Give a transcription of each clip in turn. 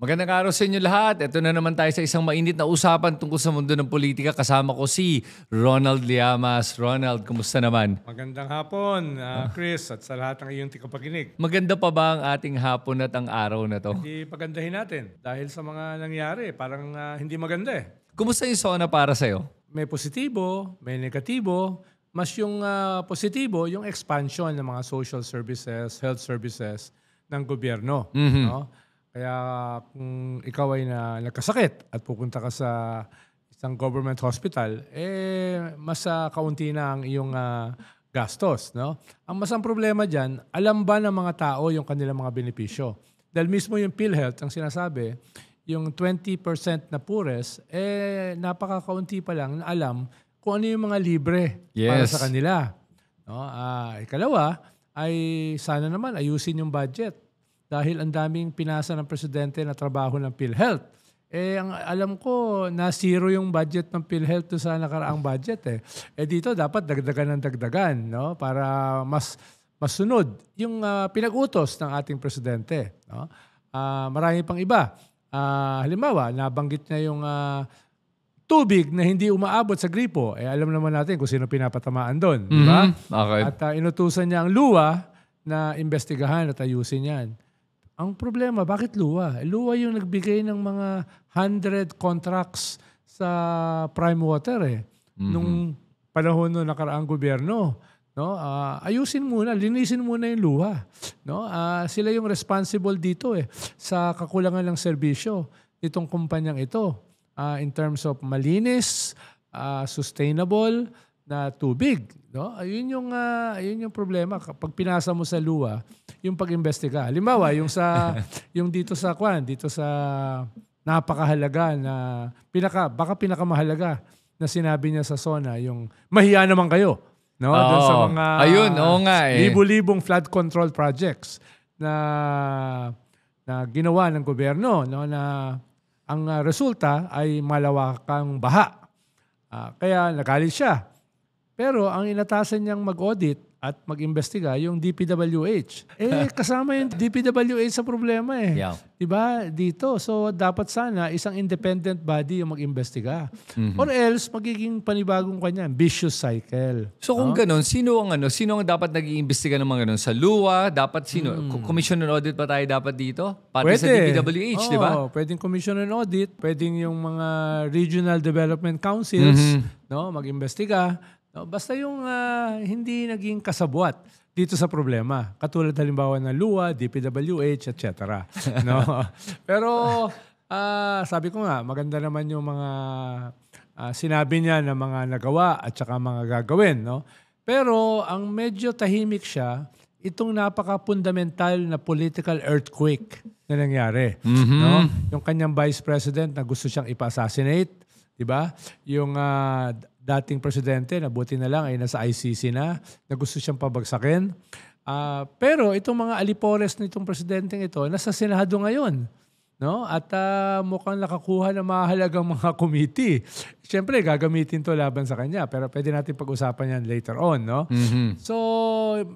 Magandang araw sa inyo lahat. Ito na naman tayo sa isang mainit na usapan tungkol sa mundo ng politika. Kasama ko si Ronald Llamas. Ronald, kumusta naman? Magandang hapon, Chris, at sa lahat ng iyong tikapakinig. Maganda pa ba ang ating hapon at ang araw na to? Hindi pagandahin natin dahil sa mga nangyari, parang hindi maganda eh. Kumusta yung SONA para sa'yo? May positibo, may negatibo. Mas yung positibo, yung expansion ng mga social services, health services ng gobyerno. No? Kaya kung ikaw ay nagkasakit at pupunta ka sa isang government hospital, mas kaunti na ang iyong gastos. No? Ang problema dyan, alam ba ng mga tao yung kanilang mga benepisyo? Dahil mismo yung PhilHealth, ang sinasabi, yung 20% na poorest, napakakaunti pa lang na alam kung ano yung mga libre para sa kanila. No? Ikalawa, ay sana naman ayusin yung budget. Dahil ang daming pinasa ng presidente na trabaho ng PhilHealth. Ang alam ko, na zero yung budget ng PhilHealth sa nakaraang budget. Dito dapat dagdagan ng dagdagan, no? Para mas sunod yung pinag-utos ng ating presidente. No? Marami pang iba. Halimbawa, nabanggit niya yung tubig na hindi umaabot sa gripo. Alam naman natin kung sino pinapatamaan doon. Diba? Okay. At inutusan niya ang luwa na investigahan at ayusin yan. Ang problema, bakit luwa? Luwa yung nagbigay ng mga 100 contracts sa Prime Water nung panahon ng nakaraang gobyerno. No? Ayusin muna, linisin muna yung luwa. No? Sila yung responsible dito sa kakulangan ng serbisyo nitong kumpanyang ito in terms of malinis, sustainable na tubig. No? Ayun yung problema. Kapag pinasa mo sa luwa, yung pag-imbestiga. Halimbawa, yung dito sa napakahalaga na baka pinakamahalaga na sinabi niya sa SONA, yung mahiya naman kayo. No? Doon sa mga libo-libong flood control projects na ginawa ng gobyerno, no? Na ang resulta ay malawakang baha. Kaya nagalit siya. Pero ang inatasan niyang mag-audit at mag-imbestiga yung DPWH. Kasama yung DPWH sa problema Yeah. Diba? Dito. So, dapat sana isang independent body yung mag-imbestiga. Or else, magiging panibagong kanya. Vicious cycle. So kung ganun, sino ang dapat nag-iimbestiga ng mga ganun? Sa luwa, dapat sino? Commission on Audit pa tayo dapat dito? Pati sa DPWH, di ba? Pwedeng Commission on Audit, pwedeng yung mga Regional Development Councils, no, mag-imbestiga. No, basta yung hindi naging kasabwat dito sa problema. Katulad halimbawa ng luwa, DPWH, etc. No? Pero sabi ko nga, maganda naman yung mga sinabi niya na mga nagawa at saka mga gagawin. No? Pero ang medyo tahimik siya, itong napaka-fundamental na political earthquake na nangyari. No? Yung kanyang vice president na gusto siyang ipa-assassinate. Diba? Yung dating presidente, na buti na lang ay nasa ICC na gusto siyang pabagsakin. Pero itong mga alipores nitong presidenteng ito, nasa Senado ngayon. No? At mukhang nakakuha ng mahalagang mga committee. Siyempre, gagamitin to laban sa kanya. Pero pwede natin pag-usapan yan later on. No? So,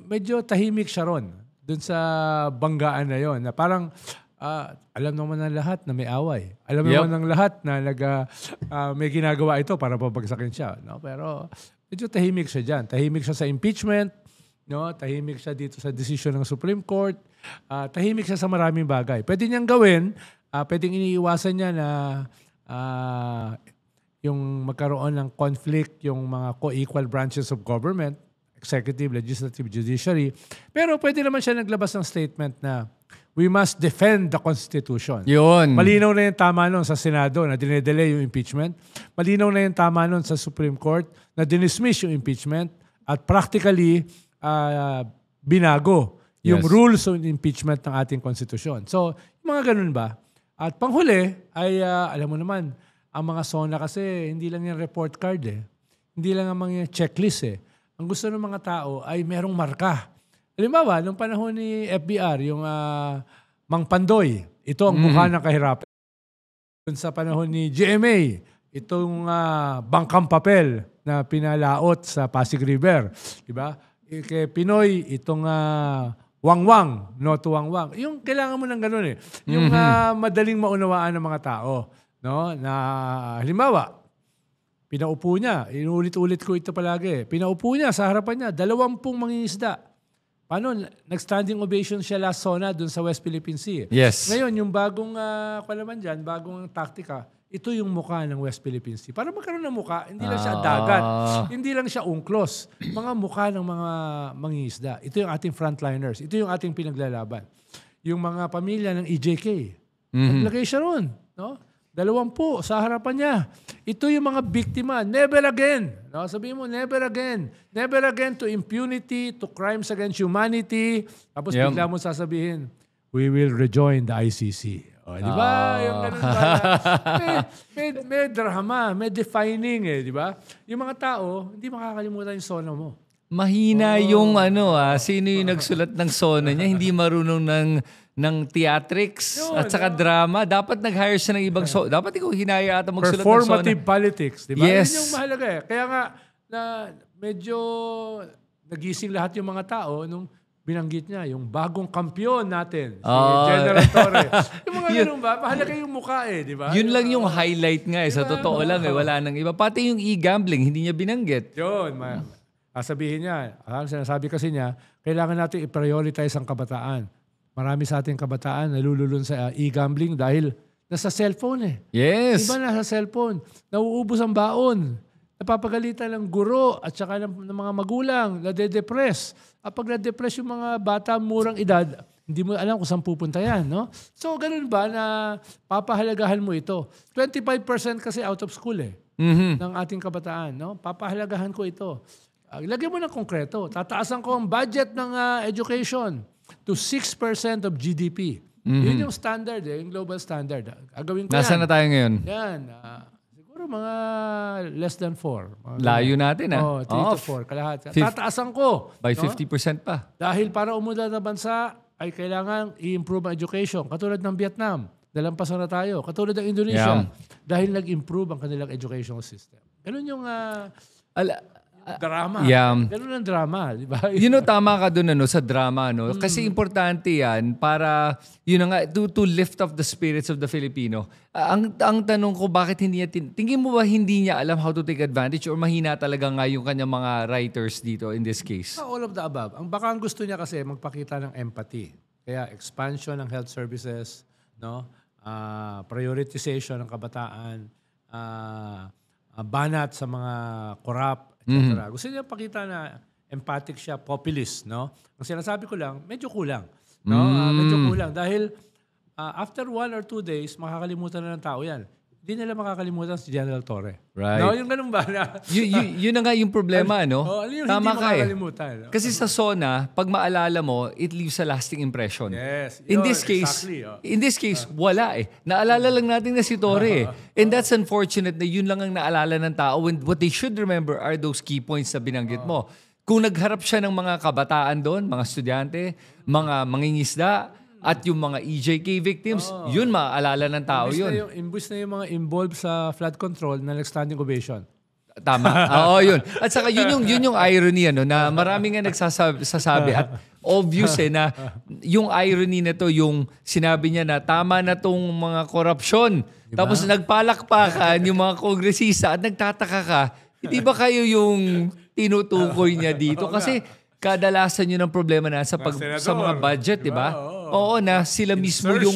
medyo tahimik siya ron dun sa banggaan na yon. Na parang, alam naman ng lahat na may away. Alam naman ng lahat na may ginagawa ito para pabagsakin siya. No? Pero medyo tahimik siya dyan. Tahimik siya sa impeachment. No? Tahimik siya dito sa decision ng Supreme Court. Tahimik siya sa maraming bagay. Pwede niyang gawin. Pwedeng iniiwasan niya na yung magkaroon ng conflict yung mga co-equal branches of government, executive, legislative, judiciary. Pero pwede naman siya naglabas ng statement na we must defend the Constitution. Yun. Malinaw na yung tama nun sa Senado na dinedelay yung impeachment. Malinaw na yung tama nun sa Supreme Court na dinismiss yung impeachment. At practically, binago yung rules of impeachment ng ating Constitution. So, yung mga ganun ba? At panghuli ay, alam mo naman, ang mga SONA kasi hindi lang yung report card Hindi lang ang mga checklist Ang gusto ng mga tao ay merong marka. Halimbawa, nung panahon ni FBR, yung Mang Pandoy, ito ang mukha ng kahirapan. Sa panahon ni GMA, itong bangkang papel na pinalaot sa Pasig River. Diba? Kay Pinoy, itong wangwang, no to wangwang. Yung kailangan mo ng ganun eh. Yung madaling maunawaan ng mga tao. No? Na halimbawa, pinaupo niya, inulit-ulit ko ito palagi. Pinaupo niya sa harapan niya, 20 mangingisda. Paano? Nag-standing ovation siya last SONA dun sa West Philippine Sea. Yes. Ngayon, yung bagong, bagong taktika, ito yung mukha ng West Philippine Sea. Para magkaroon ng mukha, hindi lang siya dagat. Hindi lang siya ungklos. Mga mukha ng mga mangingisda. Ito yung ating frontliners. Ito yung ating pinaglalaban. Yung mga pamilya ng EJK. Naglagay siya ron. No? 20 sa harapan niya. Ito yung mga biktima. Never again. No? Sabihin mo, never again. Never again to impunity, to crimes against humanity. Tapos bigla mo sasabihin, we will rejoin the ICC. O, di ba? Yung ganun ba? May drama, may defining di ba? Yung mga tao, hindi makakalimutan yung SONA mo. Mahina yung sino yung nagsulat ng SONA niya, hindi marunong ng theatrics at saka drama. Dapat nag-hire siya ng ibang dapat ikaw hinaya ata magsulat ng SONA. Performative politics, di ba? Yes. Yun yung mahalaga eh. Kaya nga, na medyo nagising lahat yung mga tao nung binanggit niya, yung bagong kampiyon natin, si General Torre. Yung mga ganun ba? Mahalaga yung mukha di ba? Yun lang yung highlight nga sa totoo lang wala nang iba. Pati yung e-gambling, hindi niya binanggit. Yun, sasabihin niya, sinasabi kasi niya, kailangan natin i-prioritize ang kabataan. Marami sa ating kabataan nalululun sa e-gambling dahil nasa cellphone Yes. Iba nasa cellphone. Nauubos ang baon. Napapagalitan ng guro at saka ng mga magulang. Nade-depress. Pag na-depress yung mga bata murang edad, hindi mo alam kung saan pupunta yan. No? So, ganun ba na papahalagahan mo ito? 25% kasi out of school ng ating kabataan. No? Papahalagahan ko ito. Lagyan mo ng konkreto. Tataasan ko ang budget ng education to 6% of GDP. Yun yung standard yung global standard. Agawin ko Nasaan na tayo ngayon? Yan. Siguro mga less than 4. Layo natin 3 to 4. Kalahati. Tataasan ko. By 50% pa. Dahil para umunlad na bansa, ay kailangan i-improve ang education. Katulad ng Vietnam. Dalampasan na tayo. Katulad ng Indonesia. Dahil nag-improve ang kanilang educational system. Ganun yung drama. Ganun ang drama, di ba? Tama ka doon sa drama, no? Kasi importante 'yan para to lift up the spirits of the Filipino. Ang tanong ko, bakit hindi niya tingin mo ba hindi niya alam how to take advantage or mahina talaga nga yung kanyang mga writers dito in this case? All of the above. Baka ang gusto niya kasi magpakita ng empathy. Kaya expansion ng health services, no? Prioritization ng kabataan, banat sa mga corrupt, etc. Gusto niya pakita na empathic siya, populist, no? Ang sinasabi ko lang, medyo kulang, no? Medyo kulang dahil after 1 or 2 days, makakalimutan na ng tao 'yan. Hindi nila makakalimutan si General Torre. Right. No, yung ganun ba na? Yun na nga yung problema, no? Yung Tama hindi ka makakalimutan. No? Kasi sa SONA, pag maalala mo, it leaves a lasting impression. Yes. In this case, wala Naalala lang natin na si Torre And that's unfortunate na yun lang ang naalala ng tao. And what they should remember are those key points na binanggit mo. Kung nagharap siya ng mga kabataan doon, mga estudyante, mga mangingisda, at yung mga EJK victims, yun maaalala ng tao Imbus na yung mga involved sa flood control na nag-standing ovation. Tama. Oo, yun. At saka yun yung irony na marami nga nagsasabi at obvious na yung irony na to, yung sinabi niya na tama na tong mga korupsyon. Diba? Tapos nagpalakpakan yung mga kongresista at nagtataka ka, hindi ba kayo yung tinutukoy niya dito? Kasi kadalasan yun ang problema na sa mga budget, di ba? Oo, na sila mismo yung...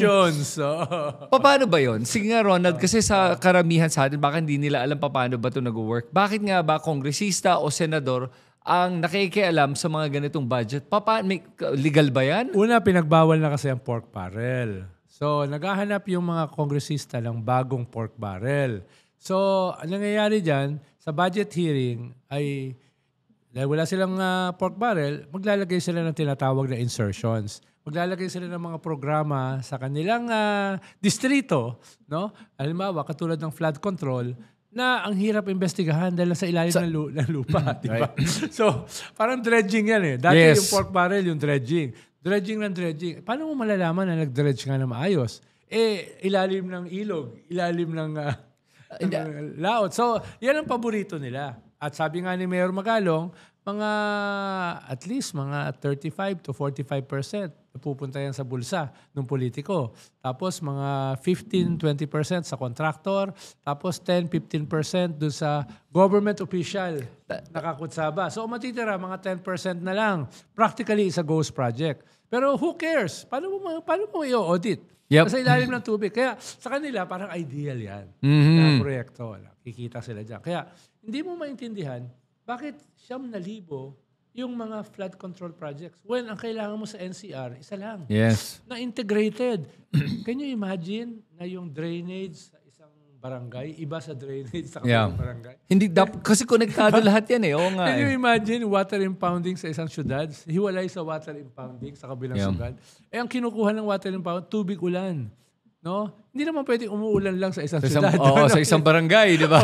Paano ba yun? Sige nga, Ronald, kasi sa karamihan sa atin, baka hindi nila alam paano ba ito nag-work. Bakit nga ba kongresista o senador ang nakikialam sa mga ganitong budget? Legal ba yan? Una, pinagbawal na kasi ang pork barrel. So, naghahanap yung mga kongresista ng bagong pork barrel. So, ang nangyayari dyan, sa budget hearing ay... Dahil wala silang pork barrel, maglalagay sila ng tinatawag na insertions. Maglalagay sila ng mga programa sa kanilang distrito, no? Halimbawa, katulad ng flood control, na ang hirap investigahan dahil sa ilalim ng lupa, di ba? So, parang dredging yan Dati yung pork barrel, yung dredging. Dredging ng dredging. Paano mo malalaman na nag-dredge nga na maayos? Ilalim ng ilog, ilalim ng laot. So, yan ang paborito nila. At sabi nga ni Mayor Magalong, mga at least mga 35 to 45% napupunta yan sa bulsa ng politiko. Tapos mga 15-20% sa contractor. Tapos 10-15% dun sa government official nakakutsaba. So matitira mga 10% na lang. Practically, it's a ghost project. Pero who cares? Paano mo i-audit? Yep. Sa ilalim ng tubig. Kaya sa kanila, parang ideal yan. Mm-hmm. Na proyekto. Kikita sila dyan. Kaya hindi mo maintindihan bakit 9,000 yung mga flood control projects when ang kailangan mo sa NCR, isa lang. Yes. Na integrated. Can you imagine na yung drainage sa isang barangay, iba sa drainage sa kabilang barangay? Hindi, kasi konektado lahat yan eh. Oo nga. Can you imagine water impounding sa isang syudad? Hiwalay sa water impounding sa kabilang syudad. Eh, ang kinukuha ng water impound, tubig ulan. No? Hindi naman pwedeng umuulan lang sa isang syudad. Sa isang barangay, di ba?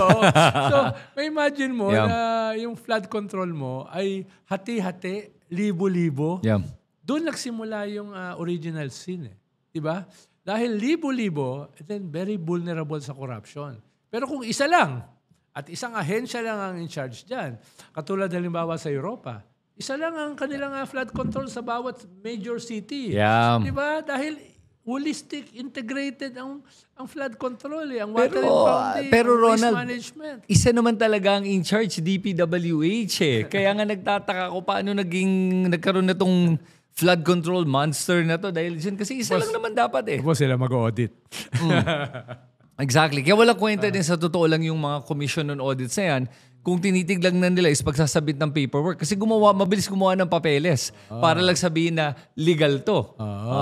So, may imagine mo na yung flood control mo ay hati-hati, libo-libo. Doon nagsimula yung original sin. Di ba? Dahil libo-libo, then very vulnerable sa corruption. Pero kung isa lang, at isang ahensya lang ang in charge dyan, katulad halimbawa sa Europa, isa lang ang kanilang flood control sa bawat major city. Di ba? Dahil holistic, integrated ang flood control, ang water impounding, pero ang waste Ronald, management. Isa naman talaga ang in charge, DPWH eh. Kaya nga nagtataka ko paano nagkaroon na tong flood control monster na to dahil dyan. Kasi isa lang naman dapat eh. Tapos sila mag-audit. Exactly. Kaya walang kwenta din sa totoo lang yung mga commission on audits na yan. Kung tinitiglang na nila is pagsasabit ng paperwork. Kasi mabilis gumawa ng papeles para lang sabihin na legal to.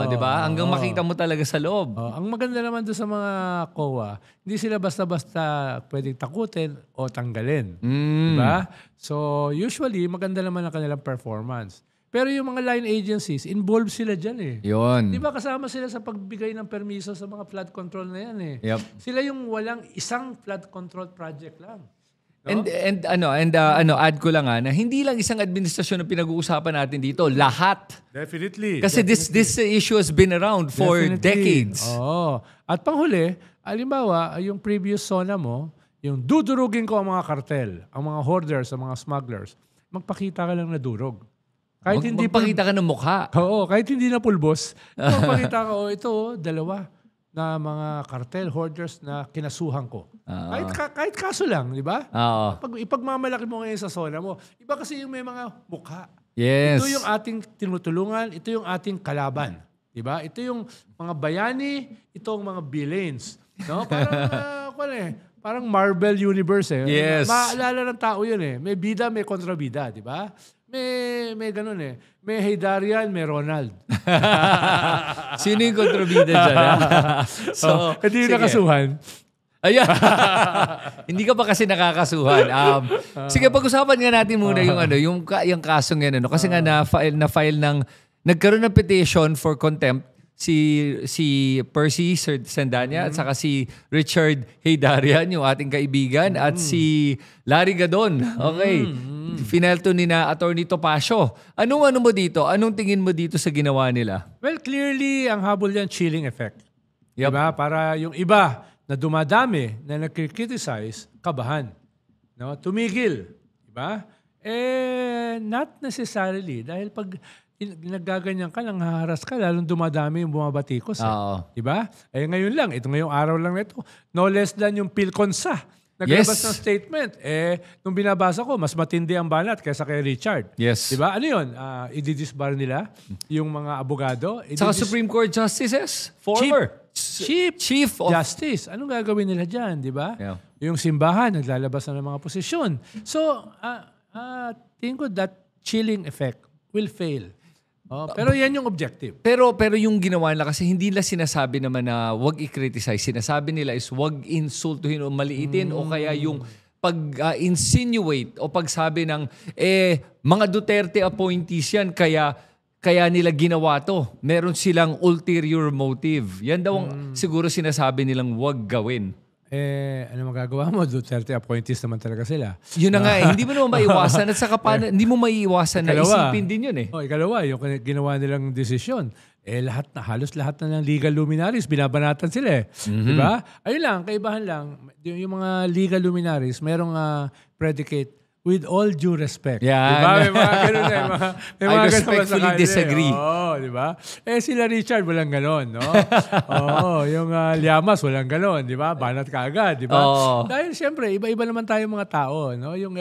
Di ba? Hanggang makita mo talaga sa loob. Ang maganda naman doon sa mga COA, hindi sila basta-basta pwedeng takutin o tanggalin. Di ba? So usually, maganda naman ang kanilang performance. Pero yung mga line agencies, involved sila dyan eh. Yun. Di ba kasama sila sa pagbigay ng permiso sa mga flood control na yan eh. Yep. Sila yung walang isang flood control project lang. No? And add ko lang na hindi lang isang administrasyon ang pinag-uusapan natin dito, lahat. Definitely. Kasi this issue has been around for decades. Oo. At panghuli, halimbawa, yung previous SONA mo, yung dudurugin ko ang mga kartel, ang mga hoarders, ang mga smugglers, magpakita ka lang na durog. Kahit hindi magpakita ka ng mukha. Oo, kahit hindi na pulbos, magpakita ka, ito, dalawa na mga cartel hoarders na kinasuhan ko. Kahit kaso lang, di ba? Ipagmamalaki mo ngayon sa SONA mo. Iba kasi yung may mga mukha. Yes. Ito yung ating tinutulungan, ito yung ating kalaban. Di ba? Ito yung mga bayani, ito ang mga villains. No? Parang Marvel Universe eh. Yes. Maalala ng tao yun eh. May bida, may kontrabida, di ba? May ganun eh. May Haydarian, may Ronald. Sino yung kontrabida dyan? So, hindi yung nakasuhan. Ayan. Hindi ka pa kasi nakakasuhan. Sige, pag-usapan nga natin muna yung kasong yan. Kasi nga na-file nagkaroon ng petition for contempt si Percy Sandania at saka si Richard Haydarian, yung ating kaibigan, at si Larry Gadon. Okay. Final to ni na Attorney Topacio. Anong mo dito? Anong tingin mo dito sa ginawa nila? Well, clearly, ang habol yan, chilling effect. Yep. Diba? Para yung iba na dumadami, na nag-criticize, kabahan. No? Tumigil. Diba? Not necessarily. Dahil pag naggaganyan ka, nanghaharas ka, lalong dumadami yung bumabatikos. Diba? Ngayon lang, ngayong araw lang na ito, no less than yung PhilConsa. Naglabas ng statement. Nung binabasa ko, mas matindi ang banat kaysa kay Richard. Yes. Diba? Ano yun? I-disbar nila yung mga abogado. Saka Supreme Court Justices? Former. Chief of Justice. Anong gagawin nila dyan? Diba? Yeah. Yung simbahan, naglalabas na ng mga posisyon. So, tingin ko that chilling effect will fail. Pero yan yung objective. Pero yung ginawa nila kasi hindi nila sinasabi naman na wag i-criticize. Sinasabi nila is wag insultuhin o maliitin o kaya yung pag-insinuate o pagsabi ng mga Duterte appointees yan kaya nila ginawa to. Meron silang ulterior motive. Yan daw ang siguro sinasabi nilang wag gawin. Ano magagawa mo? Duterte appointees naman talaga sila. Yun na nga hindi mo naman maiiwasan at saka hindi mo maiiwasan na isipin din yun eh. Ikalawa, yung ginawa nilang desisyon, halos lahat na ng legal luminaries, binabanatan sila eh. Diba? Ayun lang, kaibahan lang, yung mga legal luminaries, merong predicate with all due respect. Yan. Diba? May mga ganun na. May I mga respectfully disagree. Oo, diba? Sila Richard, walang ganon, no? Oo, yung Llamas, walang ganon, diba? Banat ka agad, diba? Dahil siyempre, iba-iba naman tayo mga tao, no? Yung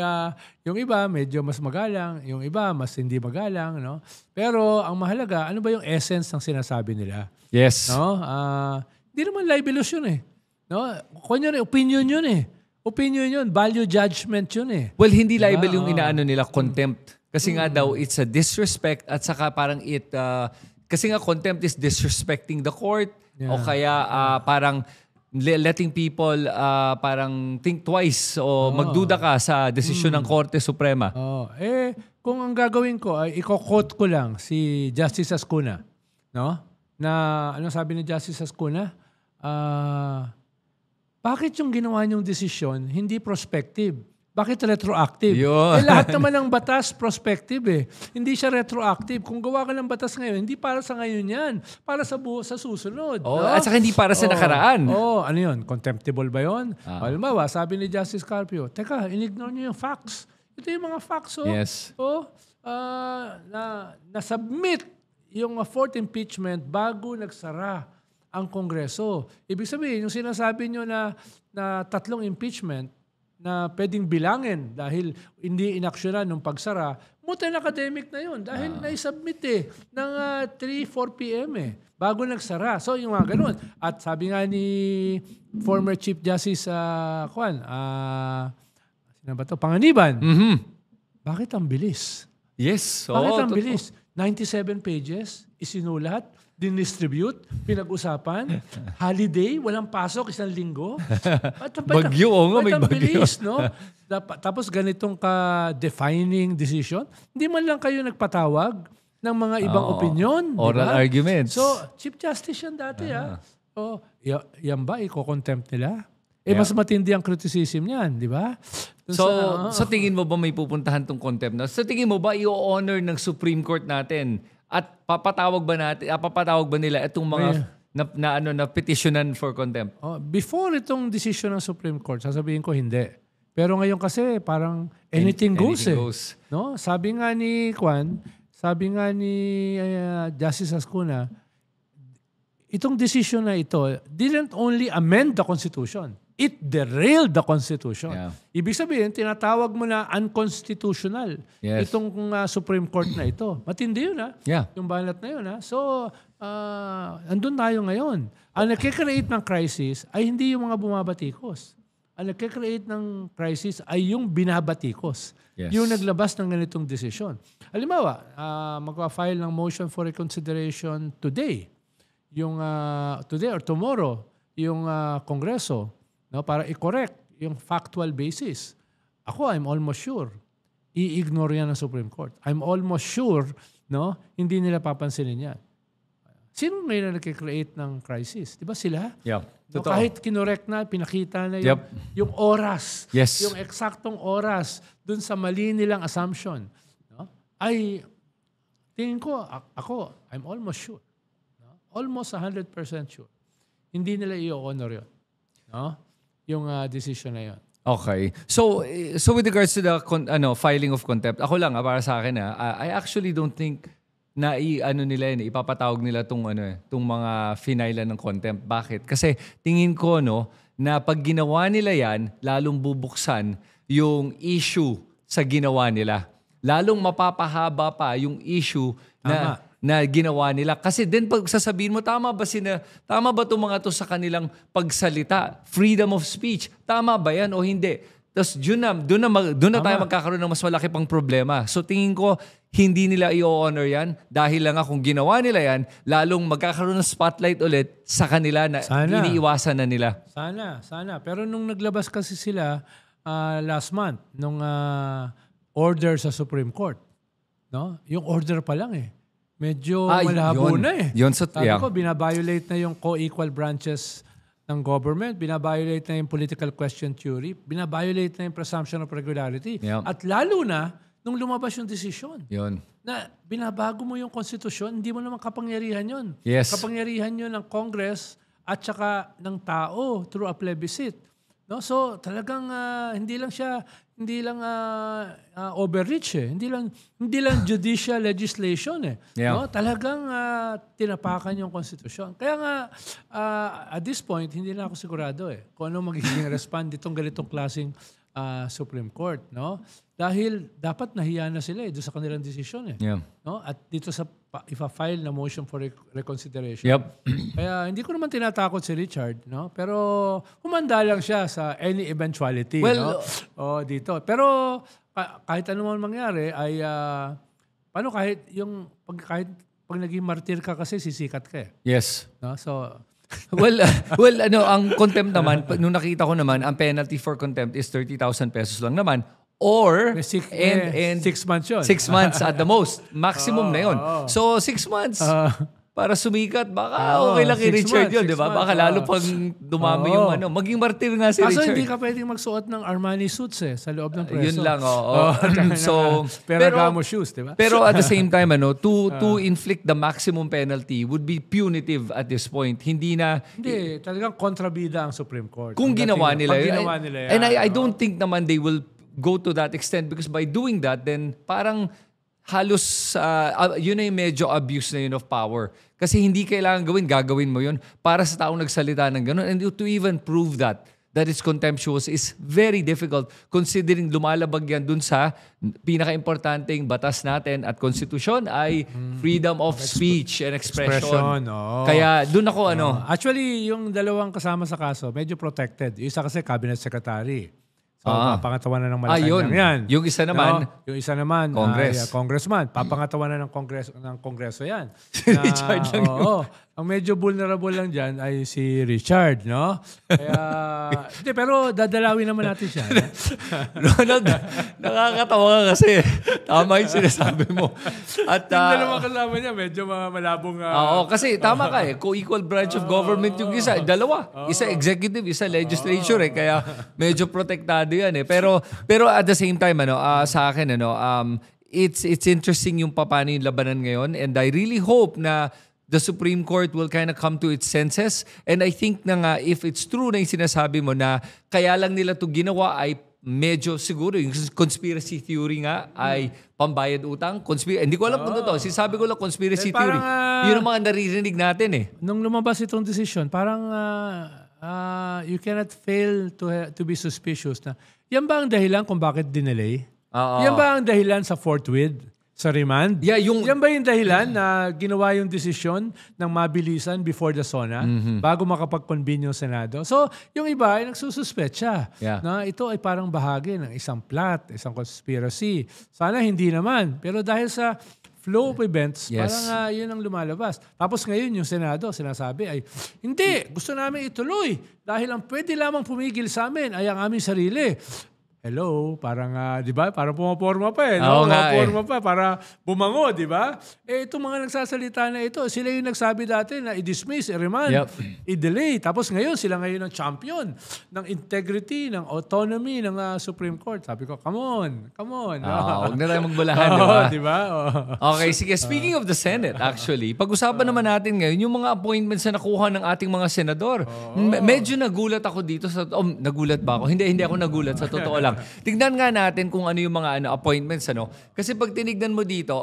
iba, medyo mas magalang. Yung iba, mas hindi magalang, no? Pero, ang mahalaga, ano ba yung essence ng sinasabi nila? Yes. No? Hindi naman libelous yun eh. No? Kunyari, opinion yun eh. Opinion yun, value judgment yun eh. Well, hindi libel yung inaano nila, contempt. Kasi nga daw, it's a disrespect at saka parang kasi nga contempt is disrespecting the court o kaya parang letting people parang think twice o magduda ka sa desisyon ng Korte Suprema. Kung ang gagawin ko ay i-quote ko lang si Justice Ascuna, no? Na ano sabi ni Justice Ascuna? Bakit yung ginawa niyong desisyon hindi prospective? Bakit retroactive? Lahat naman ng batas prospective eh. Hindi siya retroactive. Kung gawa ka ng batas ngayon, hindi para sa ngayon yan. Para sa susunod. No? At saka hindi para sa nakaraan. Ano yun? Contemptible ba yun? Halimbawa, sabi ni Justice Carpio, teka, in-ignore niyo yung facts. Ito yung mga facts. Yes. Na-submit yung fourth impeachment bago nagsara ang Kongreso. Ibig sabihin, yung sinasabi nyo na 3 impeachment na pwedeng bilangin dahil hindi inaksyonan nung pagsara, mutin academic na yun dahil na-submit ng 3-4 p.m. bago nagsara. So yung mga ganun. At sabi nga ni former Chief Justice sino ba to? Panganiban. Bakit ang bilis? Yes. Bakit ang bilis? 97 pages, isinulat, dinistribute, pinag-usapan, holiday, walang pasok, 1 linggo. Bagyo, may bagyo. Bilis, no? Tapos ganitong ka-defining decision, hindi man lang kayo nagpatawag ng mga ibang opinion. Oral arguments. So, Chief Justice yan dati, yan ba, i-contempt nila? Mas matindi ang criticism niyan, di ba? So tingin mo ba may pupuntahan tong contempt na? Sa tingin mo ba i-honor ng Supreme Court natin at papatawag ba nila itong mga na petitionan for contempt? Before itong decision ng Supreme Court, sasabihin ko hindi. Pero ngayon kasi parang anything goes. No? Sabi nga ni Justice Ascuna, itong decision na ito didn't only amend the Constitution. It derailed the Constitution. Yeah. Ibig sabihin, tinatawag mo na unconstitutional itong Supreme Court na ito. Matindi yun, yung banat na yun. So, andun tayo ngayon. Ang nagkikreate ng crisis ay hindi yung mga bumabatikos. Ang nagkikreate ng crisis ay yung binabatikos. Yung naglabas ng ganitong desisyon. Halimbawa, magpa-file ng motion for reconsideration today. Today or tomorrow, yung Kongreso, no, para i-correct yung factual basis. Ako, I'm almost sure, i-ignore yan ng Supreme Court. I'm almost sure, no, hindi nila papansinin yan. Sino ngayon na nag-create ng crisis? Di ba sila? No, kahit kinorek na, pinakita na yung oras, yung eksaktong oras dun sa mali nilang assumption, no, ay tingin ko, ako, I'm almost sure. No? Almost 100% sure. Hindi nila i-honor yun. No? Yung decision na yun. Okay. So with regards to the filing of contempt, ako lang para sa akin I actually don't think na ipapatawag nila tong mga finailan ng contempt. Bakit? Kasi tingin ko na pag ginawa nila yan, lalong bubuksan yung issue sa ginawa nila. Lalong mapapahaba pa yung issue na ginawa nila. Kasi din pag sasabihin mo, tama ba itong mga to sa kanilang pagsalita? Freedom of speech. Tama ba yan o hindi? Tapos doon na tayo magkakaroon ng mas malaki pang problema. So tingin ko, hindi nila i-honor yan dahil lang kung ginawa nila yan, lalong magkakaroon ng spotlight ulit sa kanila na iniiwasan na nila. Sana. Pero nung naglabas kasi sila last month, nung order sa Supreme Court, no? Yung order pa lang medyo malabo na Sabi ko, binabiolate na yung co-equal branches ng government, binabiolate na yung political question theory, binabiolate na yung presumption of regularity. At lalo na, nung lumabas yung desisyon. Na binabago mo yung konstitusyon, hindi mo naman kapangyarihan yun. Kapangyarihan yun ng Congress at saka ng tao through a plebiscite. No? So talagang hindi lang siya overreach eh. Hindi lang judicial legislation eh. Yeah. No? Talagang tinapakan yung konstitusyon. Kaya nga at this point hindi na ako sigurado eh kung ano magiging respond ditong ganitong klaseng Supreme Court, no? Dahil dapat nahiya na sila doon sa kanilang desisyon eh. Yeah. No? At dito sa ifa-file na motion for reconsideration. Yep. Kaya hindi ko naman tinatakot si Richard, no? Pero humanda lang siya sa any eventuality, Well, no? Dito. Pero kahit ano man mangyari ay paano kahit pag naging martir ka kasi sisikat ka eh. Yes. No? So well, ang contempt naman, nung nakita ko naman, ang penalty for contempt is 30,000 pesos lang naman. Or, and 6 months yun. 6 months at the most. Maximum na yun. So, 6 months, para sumikat, baka okay lang kay Richard yun, di ba? Baka lalo pag dumami yung maging martir nga si Kaso Richard. hindi ka pwedeng magsuot ng Armani suits sa loob ng preso. Yun lang, So, Ferragamo shoes, di ba? Pero at the same time, to inflict the maximum penalty would be punitive at this point. Hindi, talagang kontrabida ang Supreme Court. Kung ginawa nila yan. And I don't think naman they will go to that extent because by doing that, then parang halos yun ay medyo abuse na yun of power. Kasi hindi kailangan gagawin mo yun para sa taong nagsalita ng gano'n. And to even prove that it's contemptuous is very difficult considering lumalabag yan dun sa pinaka-importanting batas natin at konstitusyon ay freedom of speech and expression. Kaya dun ako Actually, yung dalawang kasama sa kaso, medyo protected. Yung isa kasi cabinet secretary. So, papangatawanan ng Malacanang yan. Yung isa naman, yung isa naman, congressman. Papangatawanan ng kongreso yan. Richard lang yun. Ang medyo vulnerable lang dyan ay si Richard, no? Kaya, pero dadalawin naman natin siya. Ronald, nakakatawa ka kasi. Tama yung sinasabi mo. At, yung dalawang kasama niya, medyo malabong... kasi tama ka eh. Co-equal branch of government yung isa. Dalawa. Isa executive, isa legislature eh. Kaya medyo protektado yan eh. Pero at the same time, sa akin, it's interesting yung paano yung labanan ngayon. And I really hope na the Supreme Court will kind of come to its senses. And I think na nga, if it's true na yung sinasabi mo na kaya lang nila to ginawa ay medyo siguro yung conspiracy theory nga ay pambayad utang. Hindi ko alam kung totoo. Sinasabi ko lang conspiracy theory. Yun ang mga naririnig natin eh. Nung lumabas itong decision, parang you cannot fail to be suspicious na yan ba ang dahilan kung bakit dinelay? Yan ba ang dahilan sa forthwith? Sa remand? Yeah, yan ba yung dahilan na ginawa yung desisyon ng mabilisan before the SONA bago makapag-convene yung Senado? So, yung iba ay nagsususpetsa na ito ay parang bahagi ng isang plot, isang conspiracy. Sana hindi naman. Pero dahil sa flow of events, parang yun ang lumalabas. Tapos ngayon yung Senado, sinasabi ay, hindi, gusto namin ituloy dahil ang pwede lamang pumigil sa amin ay ang aming sarili. Hello, parang, di ba? Parang pumaporma pa eh. No? Pumaporma pa para bumango, di ba? Itong mga nagsasalita na ito, sila yung nagsabi dati na i-dismiss, i-remand, i-delay. Tapos ngayon, sila ngayon ang champion ng integrity, ng autonomy ng Supreme Court. Sabi ko, come on. Huwag na tayo magbulahan, di ba? Okay, sige. Speaking of the Senate, actually, pag-usapan naman natin ngayon yung mga appointments na nakuha ng ating mga senador. Medyo nagulat ako dito. Nagulat ba ako? Hindi ako nagulat, sa totoo lang. Tignan nga natin kung ano yung mga appointments. Kasi pag tinignan mo dito,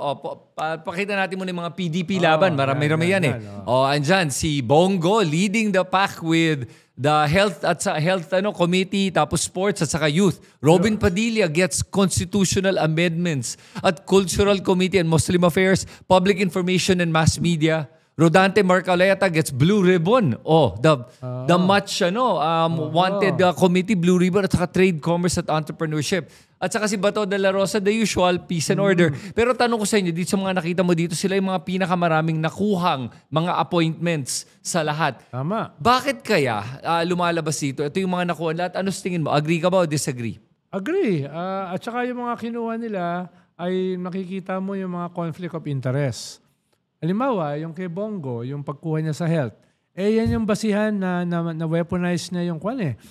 pakita natin mo yung mga PDP laban. Marami-rami yan eh. Andyan, si Bongo leading the pack with the health committee, tapos sports at saka youth. Robin Padilla gets constitutional amendments at cultural committee and Muslim affairs, public information and mass media. Rodante Marcoleta gets blue ribbon. The much wanted committee, blue ribbon, at saka trade, commerce at entrepreneurship. At saka si Bato de la Rosa, the usual, peace and order. Pero tanong ko sa inyo, dito sa mga nakita mo dito, sila yung mga pinakamaraming nakuhang mga appointments sa lahat. Tama. Bakit kaya lumalabas dito? Ito yung mga nakuha lahat. Ano sa tingin mo? Agree ka ba o disagree? Agree. At saka yung mga kinuha nila ay makikita mo yung mga conflict of interest. Halimbawa, yung kay Bongo, yung pagkuha niya sa health, yan yung basihan na weaponize niya yung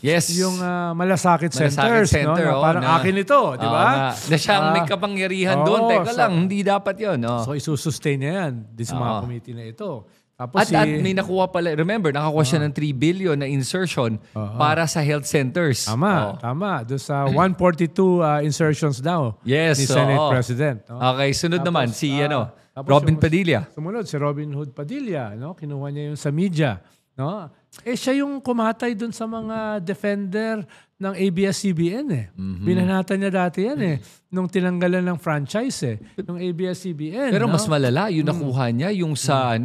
Yes. Yung malasakit centers. No? Parang akin ito, di ba? Na siyang may kapangyarihan doon. Teka lang, hindi dapat yun. So, isusustain niya yan sa mga committee na ito. Tapos At may nakuha pala, remember, nakakuha siya ng 3 billion na insertion para sa health centers. Tama. Doon sa 142 insertions daw Yes, ni Senate President. No? Okay, sunod naman si Tapos Robin Padilla. Sumunod si Robin Hood Padilla, no? Kinuha niya yung sa media, no? Siya yung kumatay dun sa mga defender ng ABS-CBN eh. Binanatan niya dati yan eh. Nung tinanggalan ng franchise eh. Nung ABS-CBN. Pero mas malala, yung nakuha niya, yung sa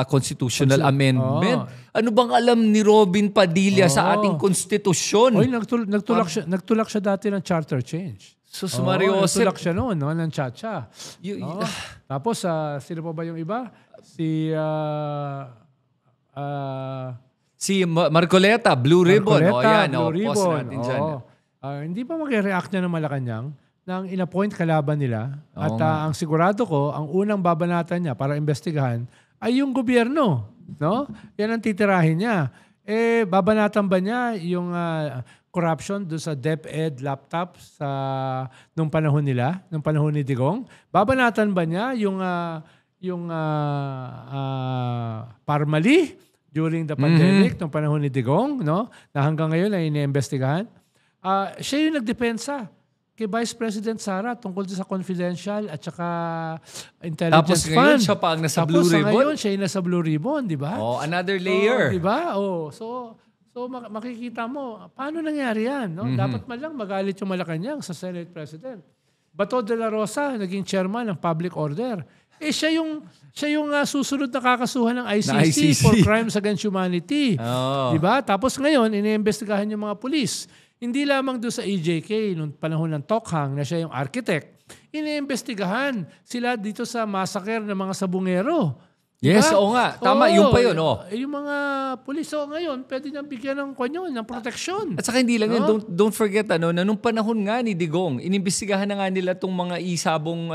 constitutional amendment. Ano bang alam ni Robin Padilla sa ating konstitusyon? Oy, nagtulak siya dati ng charter change. Sus Mario Joseph. Nagtulak siya noon, no? Ng Chacha. Tapos, sino pa ba yung iba? Si Marcoleta, Blue Ribbon. Blue Ribbon. Post natin dyan. Hindi pa mag-react na ng Malacanang nang in-appoint kalaban nila. At ang sigurado ko, ang unang babanatan niya para investigahan ay yung gobyerno. No? Yan ang titirahin niya. Babanatan ba niya yung corruption doon sa DepEd laptop nung panahon nila, nung panahon ni Digong? Babanatan ba niya yung Parmali during the pandemic, nung panahon ni Digong, no? Na hanggang ngayon ay iniimbestigahan? Siya yung nagdepensa kay Vice President Sara tungkol sa confidential at saka intelligence fund. Tapos ngayon siya pa ang nasa Blue Ribbon? Tapos ngayon siya yung nasa Blue Ribbon, di ba? Another layer. Di ba? So makikita mo, paano nangyari yan? No? Dapat man lang magalit yung Malacanang sa Senate President. Bato de la Rosa, naging chairman ng public order. Siya yung susunod na kakasuhan ng ICC for crimes against humanity. Di ba? Tapos ngayon, iniimbestigahan yung mga pulis. Hindi lamang doon sa EJK, noong panahon ng Tokhang, na siya yung architect. Iniimbestigahan sila dito sa massacre ng mga sabungero. Yes, oo nga. Tama, yun pa yun. Yung mga pulis, ngayon, pwede niyang bigyan ng proteksyon. At saka hindi lang yun, don't forget, na nung panahon nga ni Digong, inimbestigahan na nga nila itong mga isabong,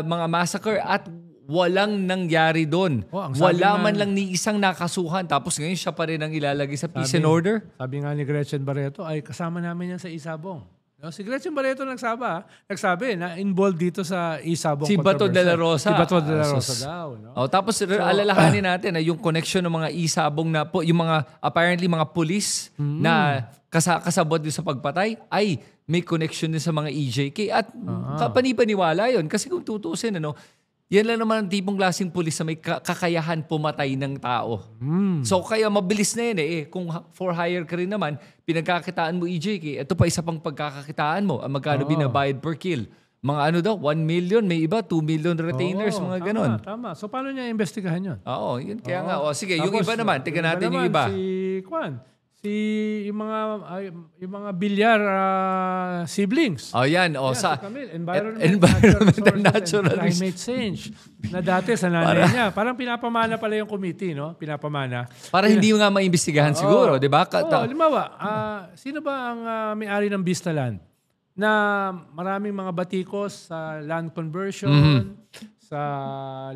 mga massacre at walang nangyari doon. Wala man lang ni isang nakasuhan. Tapos ngayon siya pa rin ang ilalagay sa peace and order. Sabi nga ni Gretchen Barreto, ay kasama namin yan sa isabong. Si Gretchen Barreto nagsabi na involved dito sa isabong si Bato de la Rosa. Si Bato de la Rosa daw. No? Tapos alalahanin natin na yung connection ng mga isabong na yung mga apparently mga pulis na kasabot din sa pagpatay ay may connection din sa mga EJK. At panipaniwala yun. Kasi kung tutusin, yan lang naman ang tipong klaseng pulis na may kakayahan pumatay ng tao. So kaya mabilis na yan Kung for hire ka rin naman, pinagkakitaan mo EJK, ito pa isa pang pagkakakitaan mo. Magkano binabayad per kill? Mga 1 million, may iba, 2 million retainers, mga ganon. Tama. So paano niya investigahan yun? Yun kaya nga. Sige, yung iba naman, tingnan natin yung iba. Yung mga bilyar siblings. Yan. Sa Environment and Natural Climate Change. Na dati sa nanay niya. Parang pinapamana pala yung committee, no? Pinapamana. Para hindi nga maimbestigahan siguro, di ba? Halimbawa, sino ba ang may-ari ng Vista Land? Na maraming mga batikos sa land conversion, sa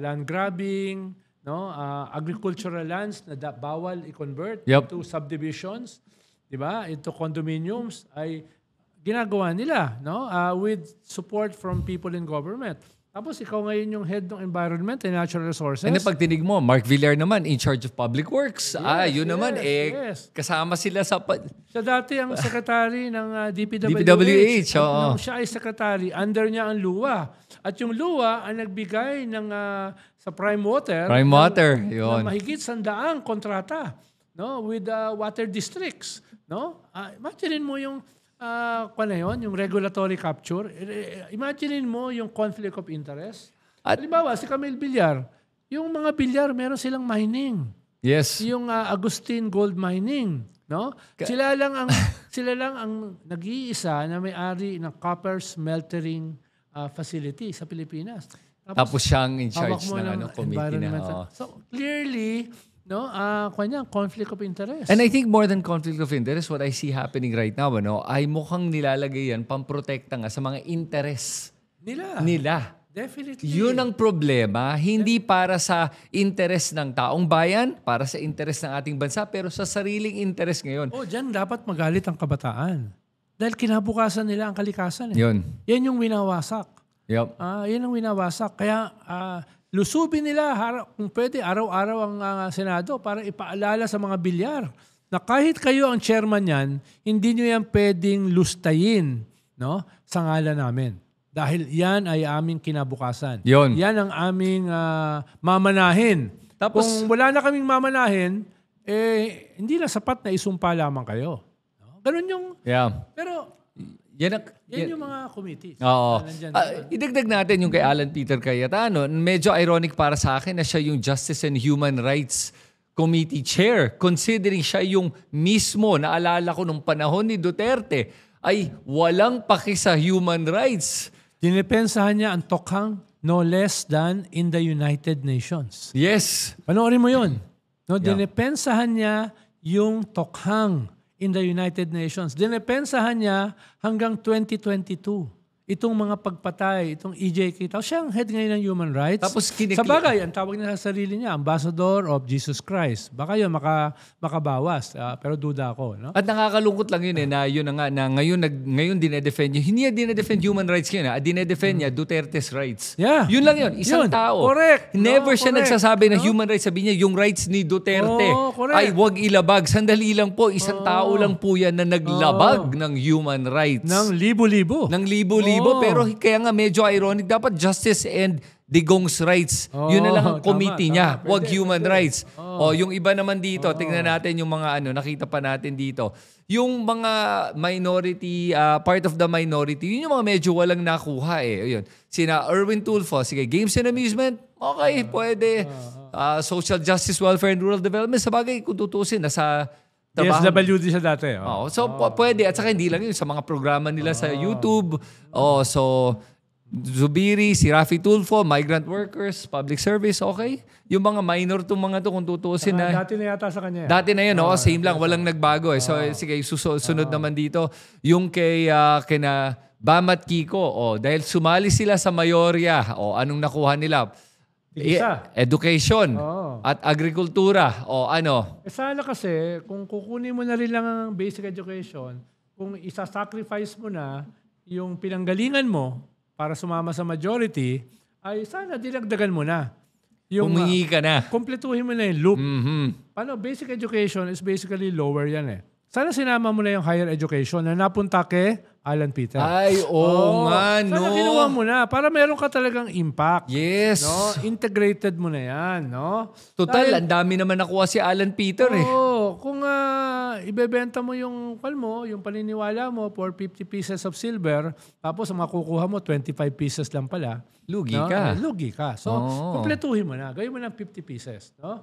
land grabbing, agricultural lands na bawal i-convert into subdivisions, di ba? Into condominiums ay ginagawa nila, with support from people in government. Tapos ikaw ngayon yung head ng environment and natural resources. And pag tinig mo, Mark Villar naman in charge of public works. Kasama sila sa siya dati ang secretary ng DPWH. Nung siya ay secretary, under niya ang LUA. At yung LUA ang nagbigay ng sa Prime Water yun. ng mahigit 100 kontrata, with water districts, Imagine mo yung yung regulatory capture. Imaginein mo yung conflict of interest. Halimbawa, si Camille Villar, yung mga Villar, meron silang mining. Yes. Yung Agustin Gold Mining. Sila lang ang nag-iisa na may-ari ng copper smeltering facility sa Pilipinas. Tapos siyang in charge ng committee na. So, clearly, conflict of interest. And I think more than conflict of interest, what I see happening right now, ay mukhang nilalagay yan pamprotekta nga sa mga interest nila. Definitely. Yun ang problema. Hindi para sa interest ng taong bayan, para sa interest ng ating bansa, pero sa sariling interest ngayon. Diyan dapat magalit ang kabataan. Dahil kinabukasan nila ang kalikasan. Yun. Yan yung winawasak. Yep. Yan ang winawasak. Kaya lusubin nila, kung pwede, araw-araw ang Senado para ipaalala sa mga bilyar na kahit kayo ang chairman yan, hindi nyo yan pwedeng lustayin, no, sa ngalan namin. Dahil yan ay aming kinabukasan. Yun. Yan ang aming mamanahin. Tapos, kung wala na kaming mamanahin, hindi na sapat na isumpa lamang kayo. No? Ganun yung... Yeah. Pero, yan yung mga committees. Oo. Idagdag natin yung kay Alan Peter Cayetano. Medyo ironic para sa akin na siya yung Justice and Human Rights Committee Chair. Considering siya yung mismo, naalala ko nung panahon ni Duterte, ay walang paki sa human rights. Dinipensahan niya ang tokhang no less than in the United Nations. Yes. Panoorin mo yun. No, Yeah. dinipensahan niya yung tokhang in the United Nations. Dinipensahan niya hanggang 2022. Itong mga pagpatay, itong EJK. Tapos siya ang head ngayon ng human rights. Tapos sa bagay, ang tawag niya sa sarili niya, Ambassador of Jesus Christ. Baka yun, makabawas. Pero duda ako. No? At nakakalungkot lang yun na yun na nga, na ngayon dinedefend niya. Hindi niya dinedefend human rights ngayon. Dinedefend niya Duterte's rights. Yeah. Yun lang yun. Isang Yun. tao. Correct. Never siya correct. nagsasabi na human rights. Sabi niya, yung rights ni Duterte correct. ay wag ilabag. Sandali lang po. Isang tao lang po yan na naglabag ng human rights. Ng libo-libo. Ng libo-libo. Pero kaya nga medyo ironic. Dapat justice and Digong's rights. Yun na lang ang committee niya. Wag human rights. Yung iba naman dito, tingnan natin yung mga nakita pa natin dito. Yung mga minority, part of the minority, yun yung mga medyo walang nakuha eh. Yun. Sina Erwin Tulfo, sige, games and amusement, okay, pwede. Social justice, welfare and rural development, sa bagay, kung tutusin, nasa DSWD siya dati. Pwede. At saka hindi lang yun sa mga programa nila sa YouTube. So, Zubiri, si Rafi Tulfo, migrant workers, public service, okay. Yung mga minor itong mga to kung tutusin na. Dati na yata sa kanya. Dati na yun, same lang. Walang nagbago eh. So, sige, susunod naman dito. Yung kina Bam at Kiko, dahil sumali sila sa Mayorya, anong nakuha nila? Education at agrikultura Sana kasi kung kukunin mo na rin lang ang basic education, kung isa-sacrifice mo na yung pinanggalingan mo para sumama sa majority, ay sana dinagdagan mo na. Humingi ka na. Kumpletuhin mo na yung loop. Mm-hmm. Paano? Basic education is basically lower yan eh. Sana sinama mo na yung higher education na napunta kay Alan Peter. Ay, nga, no. Sana ginawa mo na para meron ka talagang impact. Yes. No? Integrated mo na yan. No? Total, ang dami naman nakuha si Alan Peter eh. Kung ibebenta mo yung yung paniniwala mo for 50 pieces of silver, tapos ang makukuha mo 25 pieces lang pala. Lugi ka. Lugi ka. So, kumpletuhin mo na. Gawin mo ng 50 pieces. No?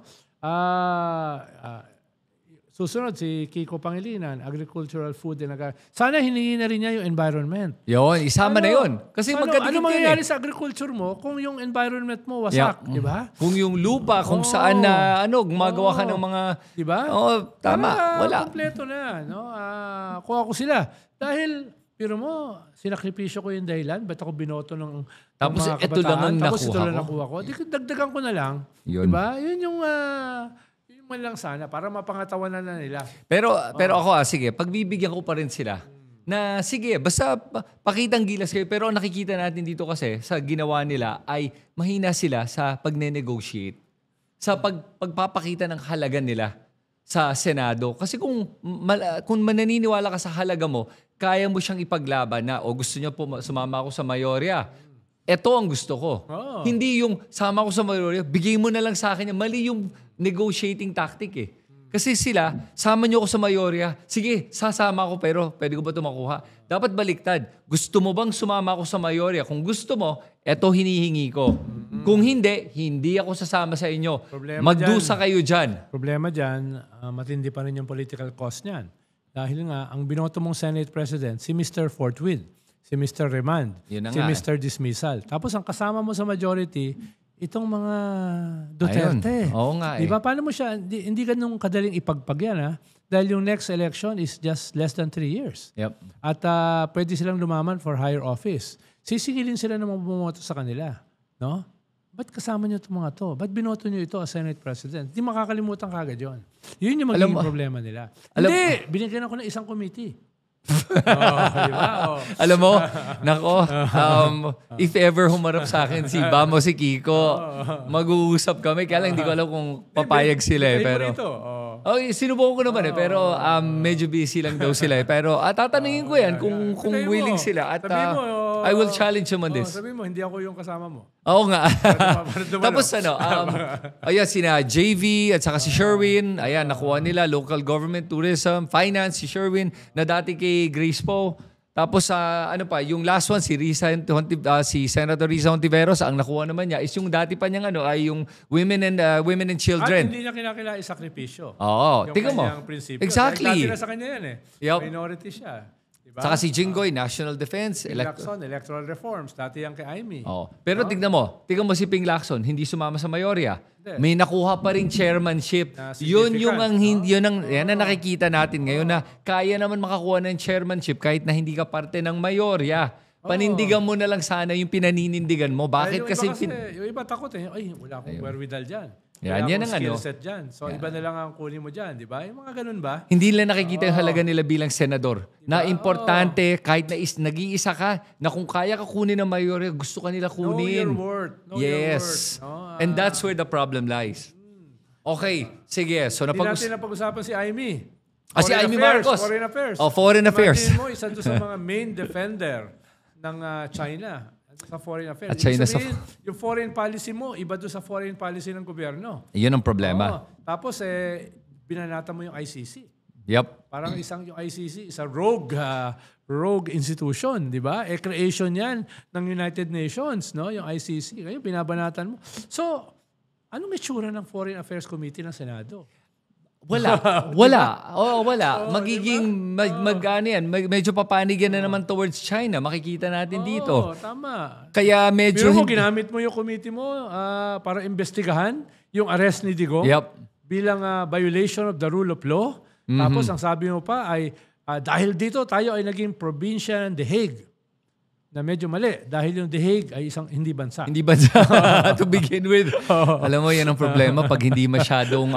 Susunod si Kiko Pangilinan, agricultural food and sana hiningi na rin niya yung environment. Yun, isama na yun. Kasi magkadikit ano mangyayari sa agriculture mo kung yung environment mo wasak, di ba? Kung yung lupa, kung saan gumagawa ka ng mga... Di ba? Tama. Wala. Kompleto na. No? Kuha ko sila. Dahil, pero mo, sinakripisyo ko yung dahilan. Ba't ako binoto ng tapos mga kabataan? ito lang ang Tapos ito nakuha lang ko. nakuha ko. Dagdagan ko na lang. Yun. Di ba? Yun yung... man lang sana para mapangatawanan na nila. Pero ako sige, pagbibigyan ko pa rin sila na sige, basta pakitang gilas kayo. Pero ang nakikita natin dito kasi sa ginawa nila ay mahina sila sa pagne-negotiate. Sa pagpapakita ng halaga nila sa Senado. Kasi kung mananiniwala ka sa halaga mo, kaya mo siyang ipaglaban na gusto niyo po sumama ako sa Mayorya. Ito ang gusto ko. Hindi yung sama ko sa Mayorya, bigay mo na lang sa akin. Mali yung negotiating tactic eh. Kasi sila, sama niyo ako sa Mayorya, sige, sasama ako pero pwede ko ba ito makuha? Dapat baliktad. Gusto mo bang sumama ako sa Mayorya? Kung gusto mo, eto hinihingi ko. Kung hindi ako sasama sa inyo. Magdusa kayo dyan. Problema dyan, matindi pa rin yung political cost niyan. Dahil nga, ang binoto mong Senate President, si Mr. Forthwith, si Mr. Remand, si Mr. Dismissal. Tapos ang kasama mo sa majority, itong mga Duterte. Ayun. Oo nga eh. Diba? Paano mo siya, hindi ganun kadaling ipagpag yan Dahil yung next election is just less than 3 years. Yep. At pwede silang lumaman for higher office. Sisingilin sila ng mga bumoto sa kanila. No? Ba't kasama niyo itong mga to? Ba't binoto niyo ito as Senate President? Hindi makakalimutan kagad yun. Yun yung magiging problema nila. Hindi! Binigyan ako ng isang committee. Di ba? Alam mo, nako, if ever humarap sa akin si Bam o si Kiko, mag-uusap kami. Kaya lang hindi ko alam kung papayag sila eh. Pero, sinubukan ko naman eh. Pero medyo busy lang daw sila eh. Pero tatanungin ko yan kung willing sila. At I will challenge them on this. Sabi mo, hindi ako yung kasama mo. Oo nga. Tapos ayan, sina JV at saka si Sherwin. Ayan, nakuha nila local government, tourism, finance, si Sherwin na dati kay Grace Poe. Tapos yung last one, si Senator Risa Hontiveros, ang nakuha naman niya is yung dati pa niyang ay yung women and children. At hindi niya kinakailangan isakripisyo. Oo, tingnan mo. Exactly. Dati na sa kanya yan eh. Yep. Minority siya. Diba? Saka si Jinggoy, National Defense. Lacson, electoral reforms. Dati yan kay Amy. Oh. Pero tignan mo si Ping Lacson, hindi sumama sa mayorya. May nakuha pa rin chairmanship. Yun ang nakikita natin ngayon na kaya naman makakuha ng chairmanship kahit na hindi ka parte ng mayorya. Panindigan mo na lang sana yung pinaninindigan mo. Bakit? Kasi yung iba takot eh. Ay, wala akong wherewithal dyan. Yan ang skill set dyan. So, iba na lang ang kunin mo dyan, di ba? Yung mga ganun ba? Hindi nila nakikita yung halaga nila bilang senador. Diba? Na importante, kahit na nag-iisa ka, na kung kaya ka kunin ng mayorya, gusto ka nila kunin. Know your worth. Yes. And that's where the problem lies. Okay, sige. So, hindi natin napag-usapan si Amy. Si Amy Marcos. Foreign Affairs. Foreign Affairs. Imagine mo, isa doon sa mga main defender ng China. Sa foreign affairs. Yung foreign policy mo, iba doon sa foreign policy ng gobyerno. Yun ang problema. Tapos, binanata mo yung ICC. Yep. Parang yung ICC, isa rogue institution, di ba? Creation yan ng United Nations, no? Yung ICC. Ngayon, binabanatan mo. So, anong itsura ng Foreign Affairs Committee ng Senado? Wala. Magiging, medyo papanigan na naman towards China. Makikita natin dito. Tama. Kaya medyo... Pero ginamit mo yung committee mo para investigahan yung arrest ni Digong bilang violation of the rule of law. Tapos ang sabi mo pa ay, dahil dito tayo ay naging probinsya ng The Hague. Na medyo mali. Dahil yung The Hague ay isang hindi bansa. Hindi bansa. To begin with. Alam mo, yan ang problema pag hindi masyadong...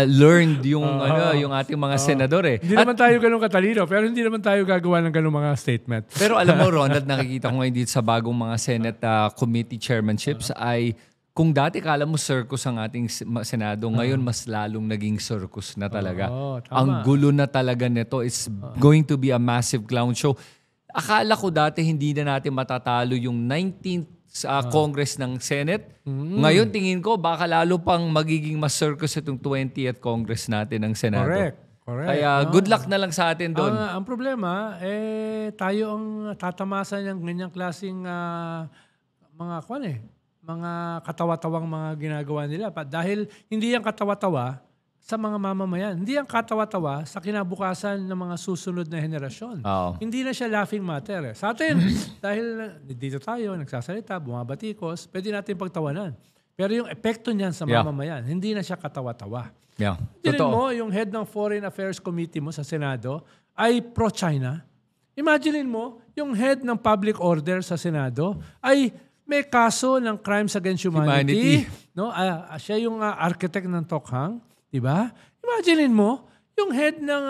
learned yung ating mga senador eh. Hindi naman tayo ganun katalino, pero hindi naman tayo gagawa ng ganung mga statement. Pero alam mo, Ronald, nakikita ko ngayon dito sa bagong mga Senate committee chairmanships ay kung dati kala mo circus ang ating Senado, ngayon mas lalong naging circus na talaga. Ang gulo na talaga nito. It's going to be a massive clown show. Akala ko dati hindi na natin matatalo yung 19th Congress ng Senate. Ngayon, tingin ko, baka lalo pang magiging mas circus itong 20th Congress natin ng Senado. Correct. Kaya good luck na lang sa atin doon. Ang problema, tayo ang tatamasan ng ganyang klaseng mga katawa-tawang mga ginagawa nila. Dahil hindi yan katawa-tawa sa mga mamamayan. Hindi yan katawa-tawa sa kinabukasan ng mga susunod na henerasyon. Hindi na siya laughing matter. Sa atin, dahil dito tayo, nagsasalita, bumabatikos, pwede natin pagtawanan. Pero yung epekto niyan sa mamamayan, hindi na siya katawa-tawa. Tignan mo, yung head ng Foreign Affairs Committee mo sa Senado ay pro-China. Imagine mo, yung head ng Public Order sa Senado ay may kaso ng Crimes Against Humanity. No? Siya yung architect ng Tokhang. Diba? Imagine mo, yung head ng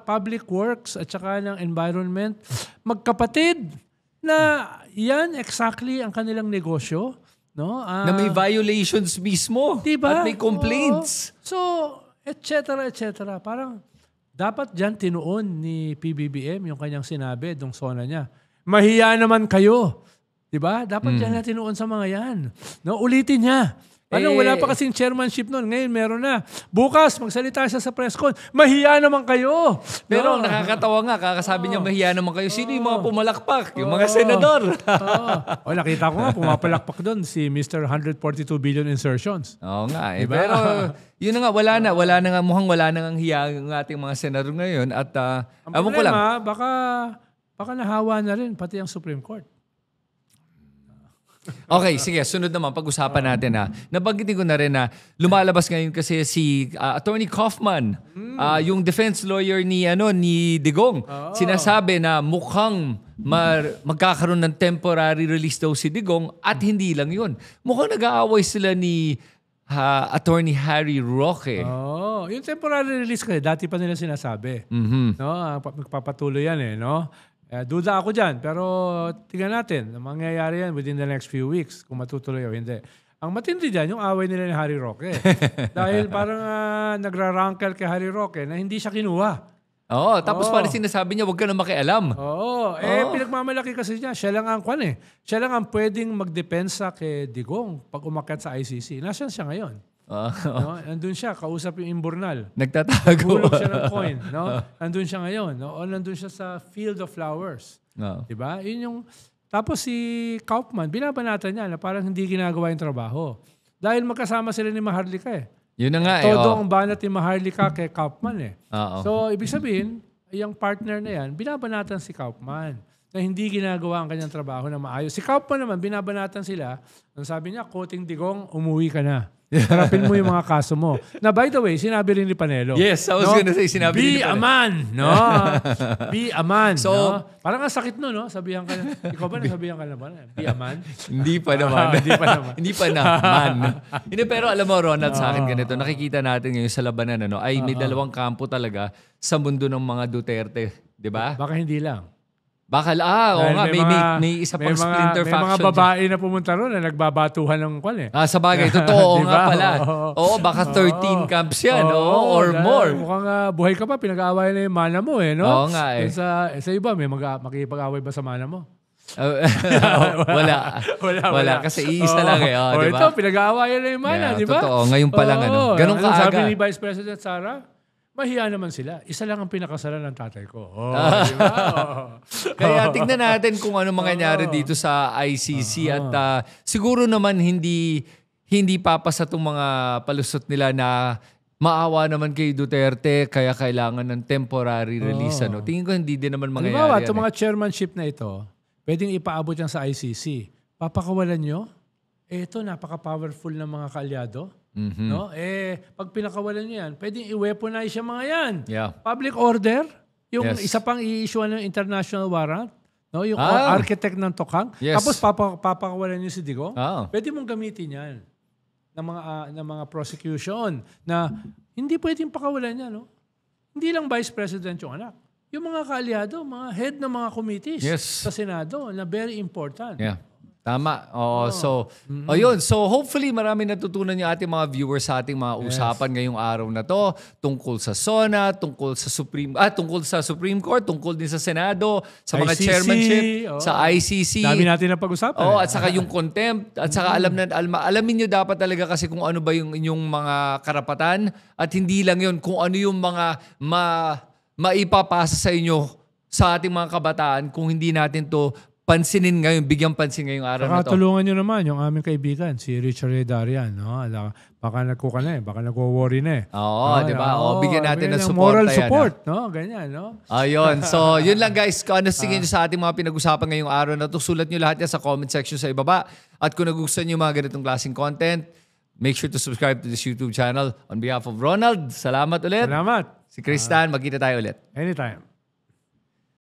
Public Works at saka ng Environment, magkapatid na yan exactly ang kanilang negosyo. No? Na may violations mismo. Diba? At may complaints. So, et cetera. Parang dapat dyan tinuon ni PBBM yung kanyang sinabi, dong sona niya. Mahiya naman kayo. Diba? Dapat dyan na tinuon sa mga yan. No? Ulitin niya. Wala pa kasing chairmanship noon. Ngayon, meron na. Bukas, magsalita siya sa press con. Mahiya naman kayo. Pero nakakatawa nga. Kakasabi niya, mahiya naman kayo. Sino yung mga pumalakpak? Yung mga senador. Nakita ko nga, pumapalakpak doon si Mr. 142 billion insertions. Oo nga. Diba? Pero yun na nga, wala na nga. Mukhang wala na nga hiya ng ating mga senador ngayon. At ang problema, baka nahawa na rin pati ang Supreme Court. Okay, sige. Sunod naman, pag-usapan natin na. Nabanggitin ko na rin na lumalabas ngayon kasi si Attorney Kaufman, yung defense lawyer ni Digong. Sinasabi na mukhang magkakaroon ng temporary release daw si Digong at hindi lang yun. Mukhang nag-aaway sila ni Attorney Harry Roque. Oh, yung temporary release kasi dati pa nila sinasabi. No, magpapatuloy yan no. Duda ako diyan, pero tingnan natin, mangyayari yan within the next few weeks kung matutuloy o hindi. Ang matindi diyan yung away nila ni Harry Roque. Dahil parang nagrarangkel kay Harry Roque na hindi siya kinuha. Tapos parang sinasabi niya, huwag ka na makialam. Pinagmamalaki kasi niya. Siya lang ang Siya lang ang pwedeng magdepensa kay Digong pag umakyat sa ICC. Nasaan siya ngayon? No? Nandun siya, kausap yung Imburnal. Nagtatago. Hulog siya ng coin. No? Nandun siya ngayon. No? O nandun siya sa Field of Flowers. Diba? Yun yung... Tapos si Kaufman, binabanatan niya na parang hindi ginagawa yung trabaho. Dahil magkasama sila ni Maharlika Yun na nga Todo ang banat ni Maharlika kay Kaufman Oo. So, ibig sabihin, yung partner na yan, binabanatan si Kaufman na hindi ginagawa ang kanyang trabaho na maayos. Si Kaufman naman, binabanatan sila. Ang sabi niya, Quoting Digong, umuwi ka na. Harapin mo yung mga kaso mo. Na by the way, sinabi rin ni Panelo. Yes, I was gonna say, sinabi rin ni Panelo. Be a man, no? Be a man, So, no? Parang ang sakit no? Sabihan ka na. Ikaw ba nasabihan ka na ba? Be a man? Hindi pa naman. Hindi pa naman. Hindi pa naman. Hindi, pero alam mo, Ronald, sa akin ganito, nakikita natin ngayon sa labanan, ay may dalawang kampo talaga sa mundo ng mga Duterte. Di ba? Baka hindi lang. Baka, may isa pang splinter faction. May mga babae na pumunta ron na nagbabatuhan ng kwan sa bagay, totoo diba? nga pala. Baka 13 camps yan, or more. Mukhang buhay ka pa, pinag-aaway na yung mana mo no? Oo nga Sa iba, may makikipag-aaway ba sa mana mo? Wala. Kasi iisa lang diba? Ito, pinag-aaway na yung mana, di ba? Totoo, ngayon pa lang ganun kaaga. Sabi ni Vice President Sara, mahiya naman sila. Isa lang ang pinakasalan ng tatay ko. Diba? Kaya tingnan natin kung ano mangyayari dito sa ICC at siguro naman hindi papasa itong mga palusot nila na maawa naman kay Duterte kaya kailangan ng temporary release. Tingin ko hindi din naman mangyayari. Halimbawa, itong mga chairmanship na ito, pwedeng ipaabot yan sa ICC. Papakawalan nyo? Ito, napaka-powerful ng mga kaalyado. No? Pag pinakawalan nyo yan, pwedeng i-weaponize yung mga yan. Yeah. Public order, yung isa pang i-issue ng international warrant, no? Yung architect ng Tokang. Yes. Tapos papakawalan nyo si Digong. Pwede mong gamitin yan ng mga prosecution na hindi pwedeng pakawalan yan. No? Hindi lang Vice President yung anak. Yung mga kaalyado, mga head ng mga committees sa Senado na very important. Yeah. Tama. Yun. So hopefully marami natutunan yung ating mga viewers sa ating mga usapan ngayong araw na to tungkol sa SONA, tungkol sa Supreme Court, tungkol din sa Senado, sa mga ICC, chairmanship, sa ICC. Dami natin na pag-usapan. At saka yung contempt, at saka alamin nyo dapat talaga kasi kung ano ba yung inyong mga karapatan at hindi lang yun, kung ano yung mga maipapasa sa inyo sa ating mga kabataan kung hindi natin to pansinin ngayon, bigyang pansin ngayong araw na to. Tulungan nyo naman yung aming kaibigan, si Richard A. Darian. No? Baka nagkuka na baka nag-worry na di ba? Bigyan natin ng support. Moral support, no? Ganyan, no? Ayun. So, yun lang guys. Kung ano tingin nyo sa ating mga pinag-usapan ngayong araw na to, sulat nyo lahat yan sa comment section sa ibaba. At kung nagustuhan nyo mga ganitong klaseng content, make sure to subscribe to this YouTube channel. On behalf of Ronald, salamat ulit. Salamat. Si Kristan, magkita tayo ulit. Anytime.